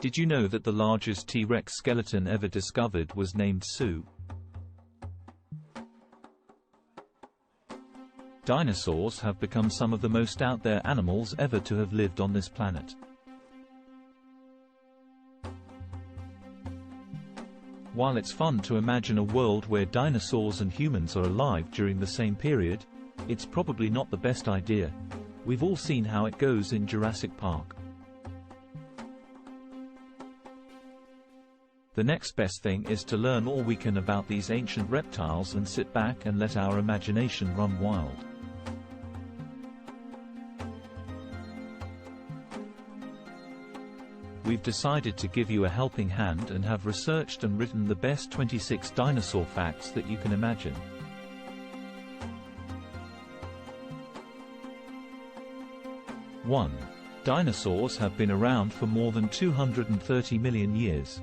Did you know that the largest T-Rex skeleton ever discovered was named Sue? Dinosaurs have become some of the most out there animals ever to have lived on this planet. While it's fun to imagine a world where dinosaurs and humans are alive during the same period, it's probably not the best idea. We've all seen how it goes in Jurassic Park. The next best thing is to learn all we can about these ancient reptiles and sit back and let our imagination run wild. We've decided to give you a helping hand and have researched and written the best 26 dinosaur facts that you can imagine. One. Dinosaurs have been around for more than 230 million years.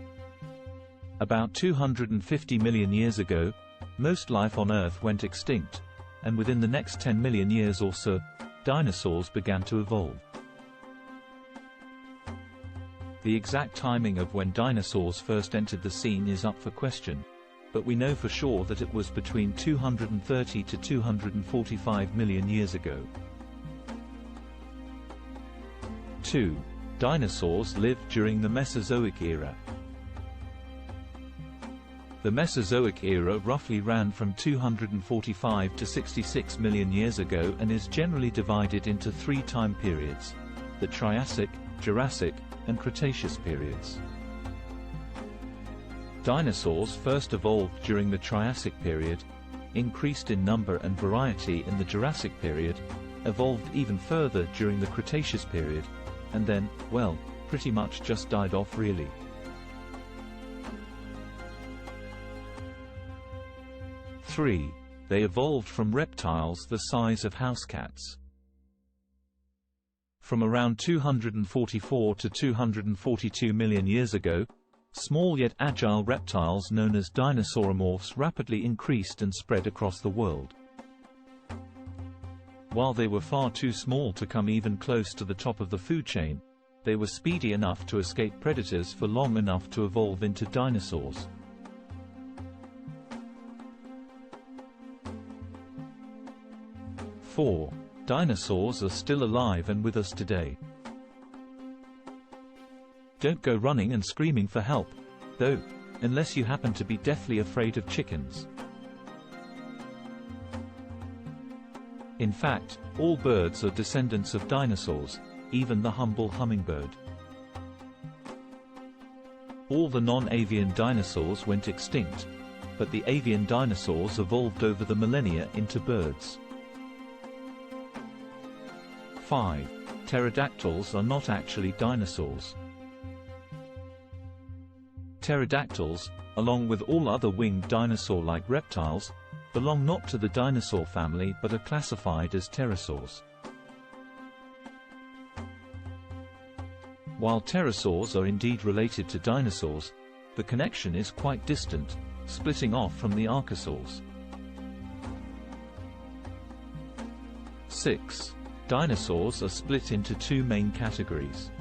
About 250 million years ago, most life on Earth went extinct, and within the next 10 million years or so, dinosaurs began to evolve. The exact timing of when dinosaurs first entered the scene is up for question, but we know for sure that it was between 230 to 245 million years ago. 2. Dinosaurs lived during the Mesozoic era. The Mesozoic era roughly ran from 245 to 66 million years ago and is generally divided into three time periods: the Triassic, Jurassic, and Cretaceous periods. Dinosaurs first evolved during the Triassic period, increased in number and variety in the Jurassic period, evolved even further during the Cretaceous period, and then, well, pretty much just died off really. 3. They evolved from reptiles the size of house cats. From around 244 to 242 million years ago, small yet agile reptiles known as dinosauromorphs rapidly increased and spread across the world. While they were far too small to come even close to the top of the food chain, they were speedy enough to escape predators for long enough to evolve into dinosaurs. 4. Dinosaurs are still alive and with us today. Don't go running and screaming for help, though, unless you happen to be deathly afraid of chickens. In fact, all birds are descendants of dinosaurs, even the humble hummingbird. All the non-avian dinosaurs went extinct, but the avian dinosaurs evolved over the millennia into birds. 5. Pterodactyls are not actually dinosaurs. Pterodactyls, along with all other winged dinosaur-like reptiles, belong not to the dinosaur family but are classified as pterosaurs. While pterosaurs are indeed related to dinosaurs, the connection is quite distant, splitting off from the archosaurs. 6. Dinosaurs are split into two main categories.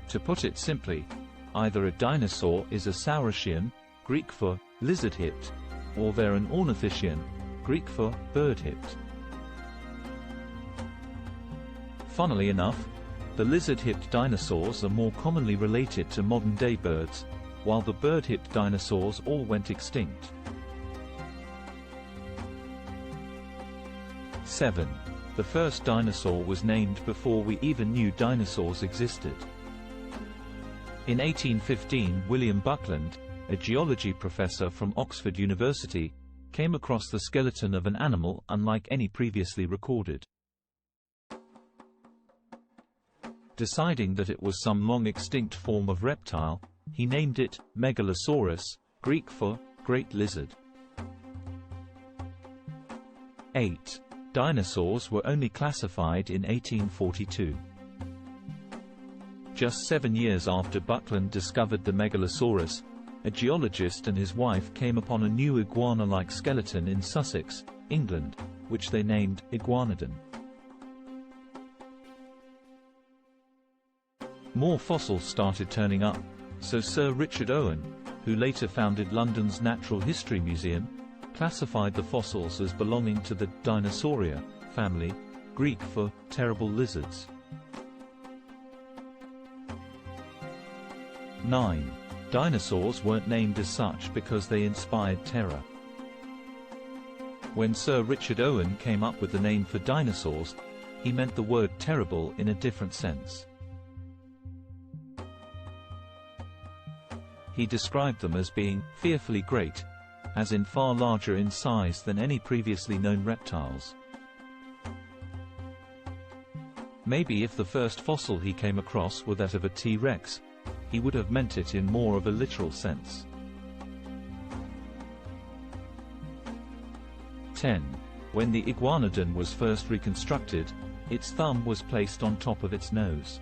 To put it simply, either a dinosaur is a saurischian, Greek for lizard-hipped, or they're an ornithischian, Greek for bird-hipped. Funnily enough, the lizard-hipped dinosaurs are more commonly related to modern-day birds, while the bird-hipped dinosaurs all went extinct. 7. The first dinosaur was named before we even knew dinosaurs existed. In 1815, William Buckland, a geology professor from Oxford University, came across the skeleton of an animal unlike any previously recorded. Deciding that it was some long-extinct form of reptile, he named it Megalosaurus, Greek for great lizard. 8. Dinosaurs were only classified in 1842. Just 7 years after Buckland discovered the Megalosaurus, a geologist and his wife came upon a new iguana-like skeleton in Sussex, England, which they named Iguanodon. More fossils started turning up, so Sir Richard Owen, who later founded London's Natural History Museum, classified the fossils as belonging to the Dinosauria family, Greek for terrible lizards. 9. Dinosaurs weren't named as such because they inspired terror. When Sir Richard Owen came up with the name for dinosaurs, he meant the word terrible in a different sense. He described them as being fearfully great, as in far larger in size than any previously known reptiles. Maybe if the first fossil he came across were that of a T-Rex, he would have meant it in more of a literal sense. 10. When the iguanodon was first reconstructed, its thumb was placed on top of its nose.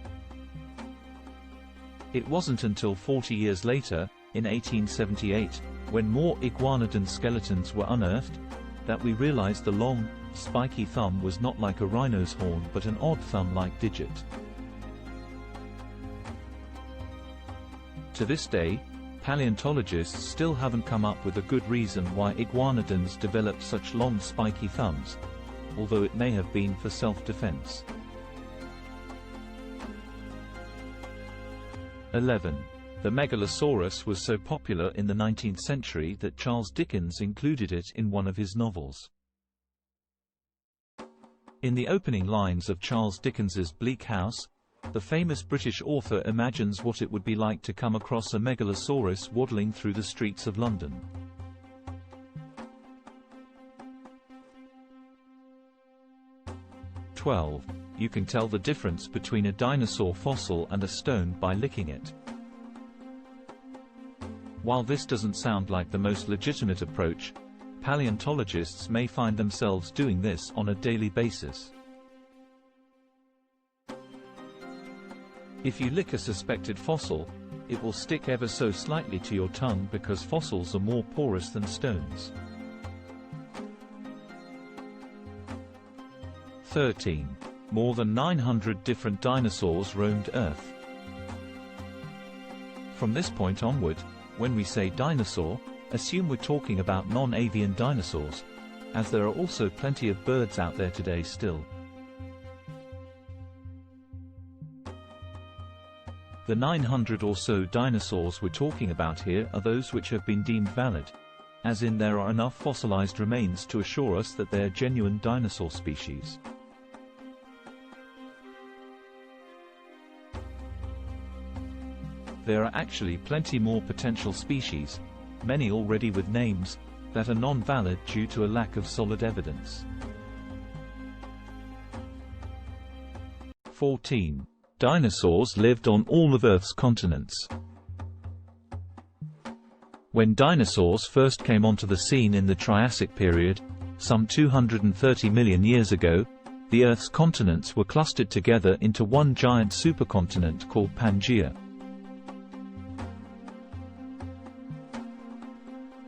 It wasn't until 40 years later, in 1878, when more iguanodon skeletons were unearthed, that we realized the long, spiky thumb was not like a rhino's horn but an odd thumb-like digit. To this day, paleontologists still haven't come up with a good reason why iguanodons developed such long spiky thumbs, although it may have been for self-defense. 11. The Megalosaurus was so popular in the 19th century that Charles Dickens included it in one of his novels. In the opening lines of Charles Dickens's Bleak House, the famous British author imagines what it would be like to come across a Megalosaurus waddling through the streets of London. You can tell the difference between a dinosaur fossil and a stone by licking it. While this doesn't sound like the most legitimate approach, paleontologists may find themselves doing this on a daily basis. If you lick a suspected fossil, it will stick ever so slightly to your tongue because fossils are more porous than stones. 13. More than 900 different dinosaurs roamed Earth. From this point onward, when we say dinosaur, assume we're talking about non-avian dinosaurs, as there are also plenty of birds out there today still. The 900 or so dinosaurs we're talking about here are those which have been deemed valid, as in there are enough fossilized remains to assure us that they are genuine dinosaur species. There are actually plenty more potential species, many already with names, that are non-valid due to a lack of solid evidence. 14. Dinosaurs lived on all of Earth's continents. When dinosaurs first came onto the scene in the Triassic period, some 230 million years ago, the Earth's continents were clustered together into one giant supercontinent called Pangaea.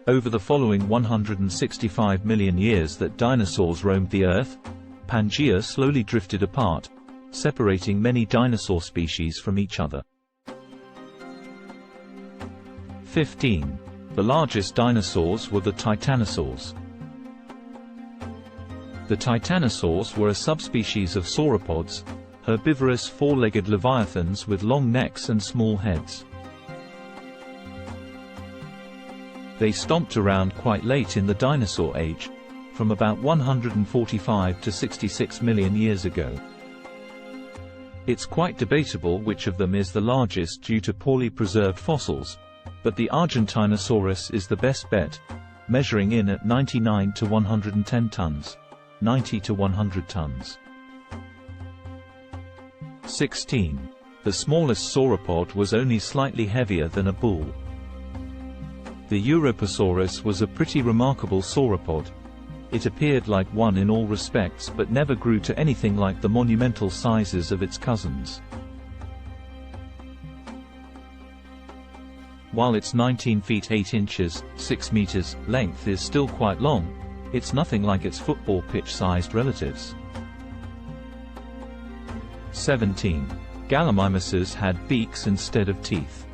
Over the following 165 million years that dinosaurs roamed the Earth, Pangaea slowly drifted apart, separating many dinosaur species from each other. 15. The largest dinosaurs were the titanosaurs. The titanosaurs were a subspecies of sauropods, herbivorous four-legged leviathans with long necks and small heads. They stomped around quite late in the dinosaur age, from about 145 to 66 million years ago. It's quite debatable which of them is the largest due to poorly preserved fossils, but the Argentinosaurus is the best bet, measuring in at 99 to 110 tons, 90 to 100 tons. 16. The smallest sauropod was only slightly heavier than a bull. The Europasaurus was a pretty remarkable sauropod. It appeared like one in all respects but never grew to anything like the monumental sizes of its cousins. While its 19 feet 8 inches, 6 meters, length is still quite long, it's nothing like its football pitch-sized relatives. 17. Gallimimuses had beaks instead of teeth.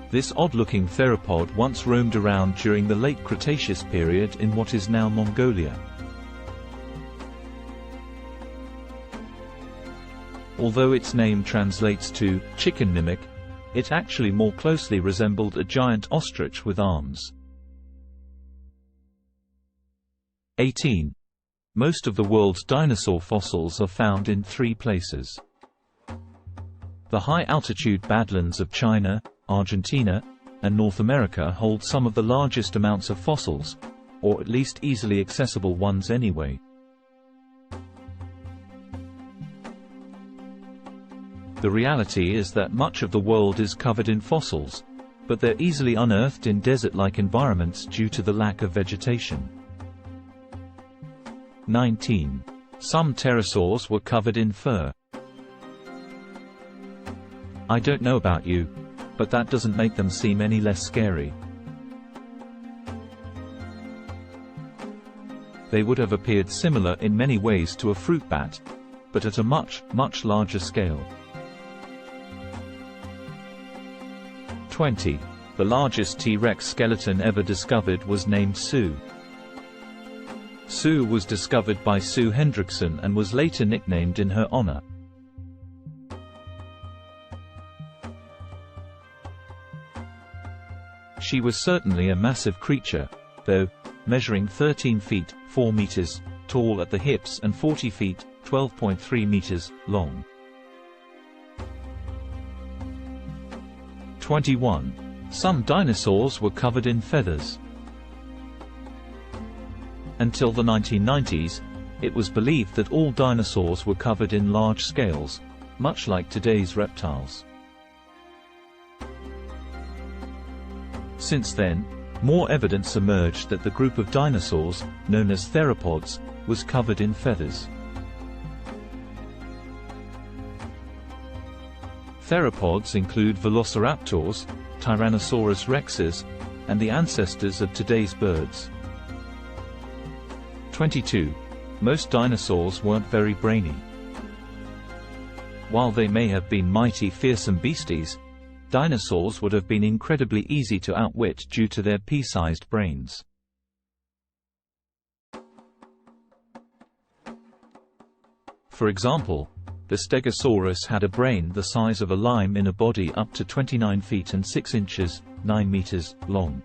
This odd-looking theropod once roamed around during the late Cretaceous period in what is now Mongolia. Although its name translates to chicken mimic, it actually more closely resembled a giant ostrich with arms. 18. Most of the world's dinosaur fossils are found in 3 places. The high-altitude badlands of China, Argentina, and North America hold some of the largest amounts of fossils, or at least easily accessible ones anyway. The reality is that much of the world is covered in fossils, but they're easily unearthed in desert-like environments due to the lack of vegetation. 19. Some pterosaurs were covered in fur. I don't know about you, but that doesn't make them seem any less scary. They would have appeared similar in many ways to a fruit bat, but at a much, much larger scale. 20. The largest T-Rex skeleton ever discovered was named Sue. Sue was discovered by Sue Hendrickson and was later nicknamed in her honor. She was certainly a massive creature, though, measuring 13 feet, 4 meters, tall at the hips and 40 feet, 12.3 meters, long. 21. Some dinosaurs were covered in feathers. Until the 1990s, it was believed that all dinosaurs were covered in large scales, much like today's reptiles. Since then, more evidence emerged that the group of dinosaurs, known as theropods, was covered in feathers. Theropods include velociraptors, Tyrannosaurus rexes, and the ancestors of today's birds. 22. Most dinosaurs weren't very brainy. While they may have been mighty fearsome beasties, dinosaurs would have been incredibly easy to outwit due to their pea-sized brains. For example, the Stegosaurus had a brain the size of a lime in a body up to 29 feet and 6 inches, 9 meters, long.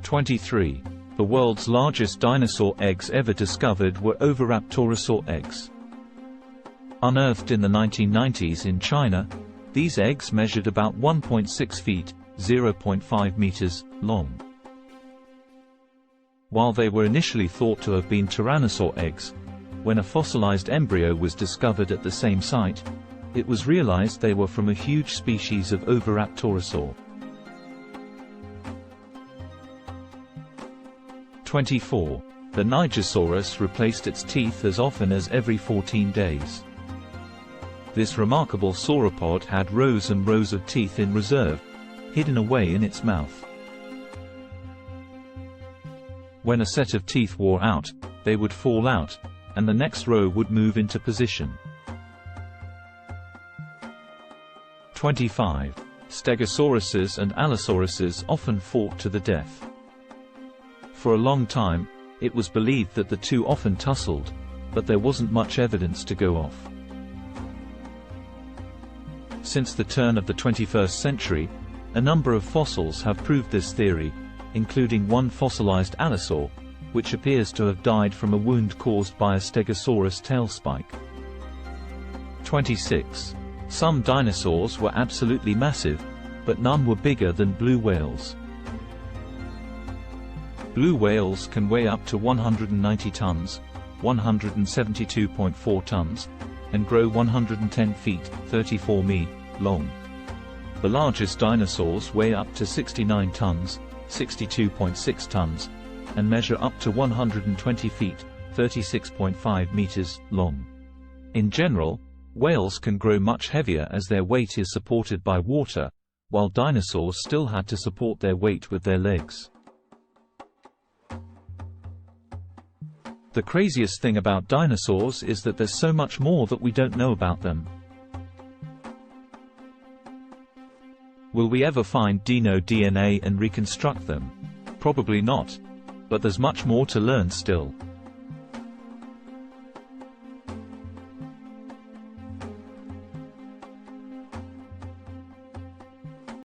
23. The world's largest dinosaur eggs ever discovered were Oviraptorosaur eggs. Unearthed in the 1990s in China, these eggs measured about 1.6 feet, 0.5 meters, long. While they were initially thought to have been tyrannosaur eggs, when a fossilized embryo was discovered at the same site, it was realized they were from a huge species of Oviraptorosaur. 24. The Nigersaurus replaced its teeth as often as every 14 days. This remarkable sauropod had rows and rows of teeth in reserve, hidden away in its mouth. When a set of teeth wore out, they would fall out, and the next row would move into position. 25. Stegosauruses and Allosauruses often fought to the death. For a long time, it was believed that the two often tussled, but there wasn't much evidence to go off. Since the turn of the 21st century, a number of fossils have proved this theory, including one fossilized allosaur, which appears to have died from a wound caused by a Stegosaurus tail spike. 26. Some dinosaurs were absolutely massive, but none were bigger than blue whales. Blue whales can weigh up to 190 tons, 172.4 tons, and grow 110 feet, 34 mi, long. The largest dinosaurs weigh up to 69 tons, 62.6 tons, and measure up to 120 feet, 36.5 meters, long. In general, whales can grow much heavier as their weight is supported by water, while dinosaurs still had to support their weight with their legs. The craziest thing about dinosaurs is that there's so much more that we don't know about them. Will we ever find dino DNA and reconstruct them? Probably not. But there's much more to learn still.